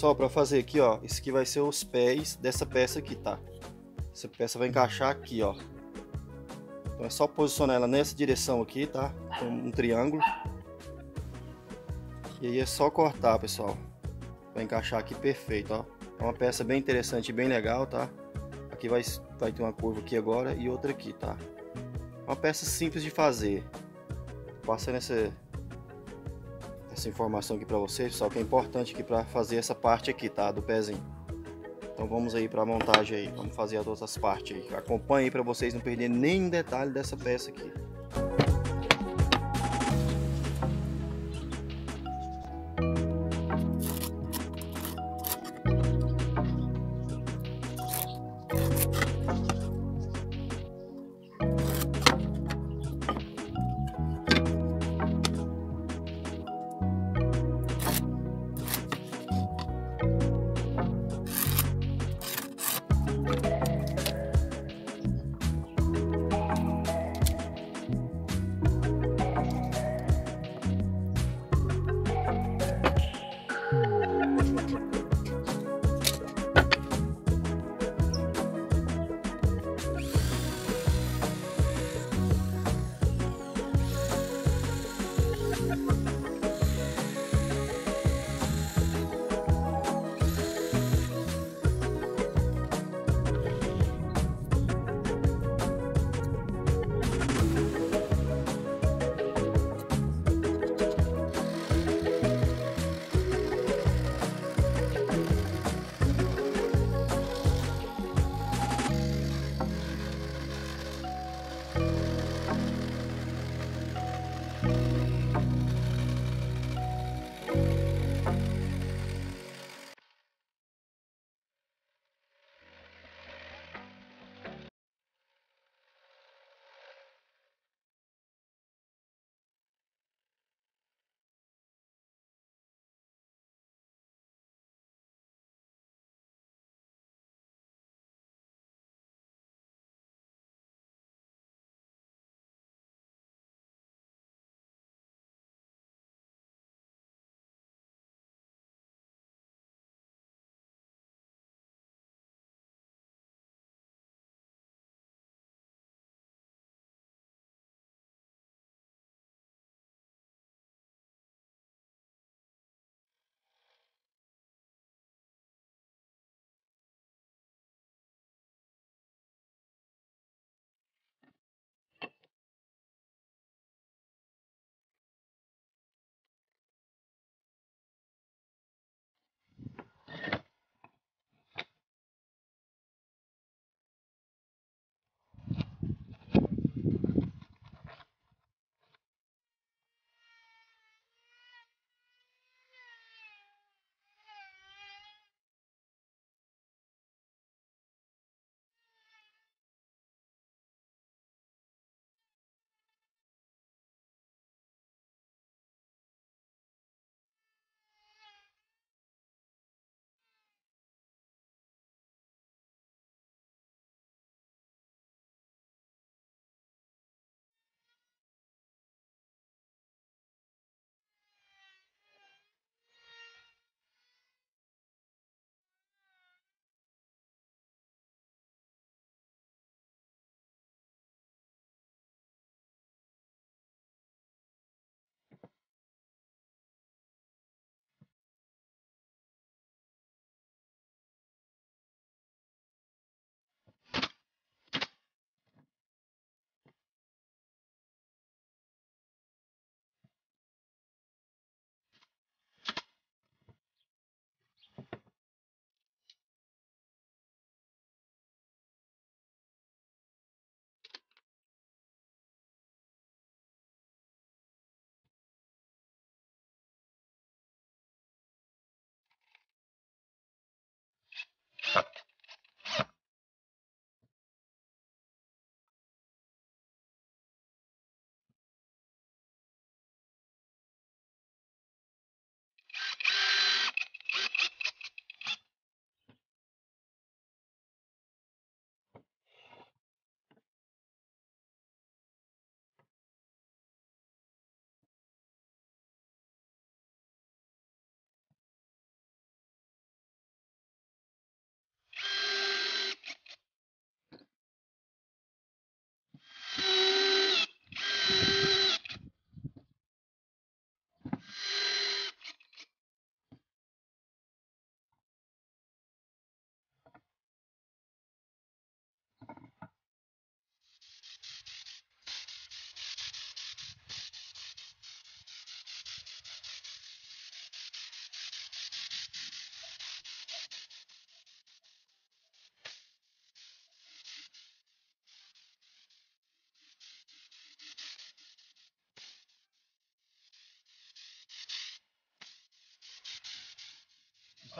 Pessoal, para fazer aqui, ó, esse aqui vai ser os pés dessa peça aqui, tá? Essa peça vai encaixar aqui, ó. Então é só posicionar ela nessa direção aqui, tá? Com um triângulo. E aí é só cortar, pessoal. Vai encaixar aqui perfeito, ó. É uma peça bem interessante e bem legal, tá? Aqui vai ter uma curva aqui agora e outra aqui, tá? Uma peça simples de fazer. Passando essa informação aqui para vocês, pessoal, que é importante aqui para fazer essa parte aqui, tá? Do pezinho. Então vamos aí para a montagem aí. Vamos fazer as outras partes aí. Acompanhe aí para vocês não perderem nenhum detalhe dessa peça aqui.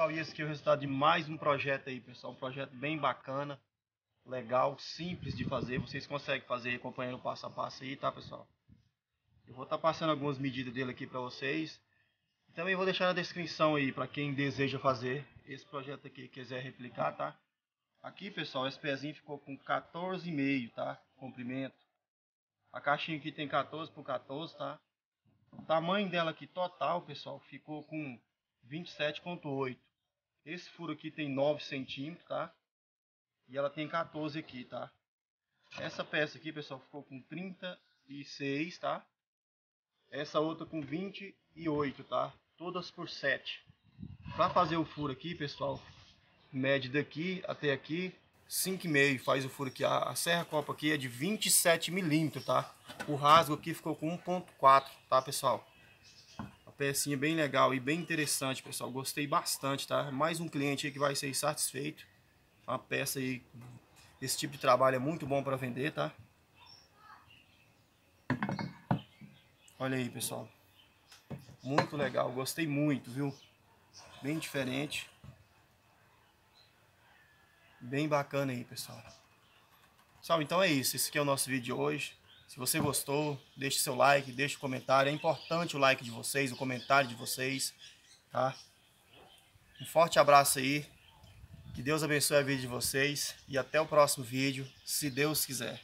pessoal, e esse aqui é o resultado de mais um projeto aí, pessoal. Um projeto bem bacana, legal, simples de fazer. Vocês conseguem fazer acompanhando o passo a passo aí, tá, pessoal? Eu vou estar passando algumas medidas dele aqui para vocês. Também vou deixar na descrição aí para quem deseja fazer esse projeto aqui, quiser replicar, tá? Aqui, pessoal, esse pezinho ficou com 14,5, tá? Comprimento. A caixinha aqui tem 14 por 14, tá? O tamanho dela aqui total, pessoal, ficou com 27,8. Esse furo aqui tem 9 centímetros, tá? E ela tem 14 aqui, tá? Essa peça aqui, pessoal, ficou com 36, tá? Essa outra com 28, tá? Todas por 7. Para fazer o furo aqui, pessoal, mede daqui até aqui 5,5, faz o furo aqui. A serra copa aqui é de 27 milímetros, tá? O rasgo aqui ficou com 1,4, tá, pessoal? A pecinha bem legal e bem interessante, pessoal. Gostei bastante, tá? Mais um cliente aí que vai ser satisfeito. Uma peça aí, esse tipo de trabalho é muito bom para vender, tá? Olha aí, pessoal. Muito legal, gostei muito, viu? Bem diferente. Bem bacana aí, pessoal. Pessoal, então é isso. Esse aqui é o nosso vídeo de hoje. Se você gostou, deixe seu like, deixe um comentário. É importante o like de vocês, o comentário de vocês, tá? Um forte abraço aí. Que Deus abençoe a vida de vocês. E até o próximo vídeo, se Deus quiser.